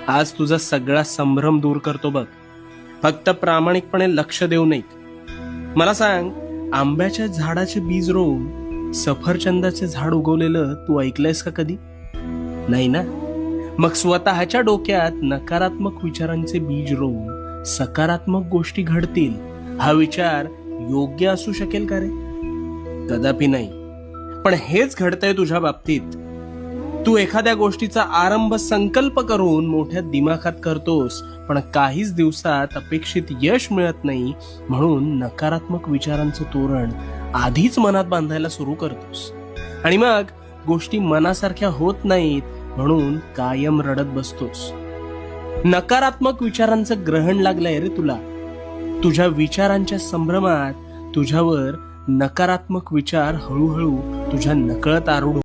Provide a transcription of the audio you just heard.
आज तुझा सगळा संभ्रम दूर करतो बघ. फक्त प्रामाणिकपणे लक्ष देऊ नये. मला सांग, आंब्याच्या झाडाचे बीज रोवून सफरचंदाचे झाड उगवलेलं तू ऐकलंयस का कधी? नाही ना. मग स्वतःच्या डोक्यात नकारात्मक विचारांचे बीज रोवून सकारात्मक गोष्टी घडतील हा विचार योग्य असू शकेल का रे? कदापि नाही. पण हेच घडतंय तुझ्या बाबतीत. तू एखाद्या गोष्टीचा आरंभ संकल्प करून मोठ्या दिमाखात करतोस, पण काहीच दिवसात अपेक्षित यश मिळत नाही, म्हणून नकारात्मक विचारांचं तोरण आधीच मनात बांधायला सुरू करतोस. आणि मग गोष्टी मनासारख्या होत नाहीत म्हणून कायम रडत बसतोस. नकारात्मक विचारांचं ग्रहण लागलंय रे तुला. तुझ्या विचारांच्या संभ्रमात तुझ्यावर नकारात्मक विचार हळूहळू तुझ्या नकळत आरूढ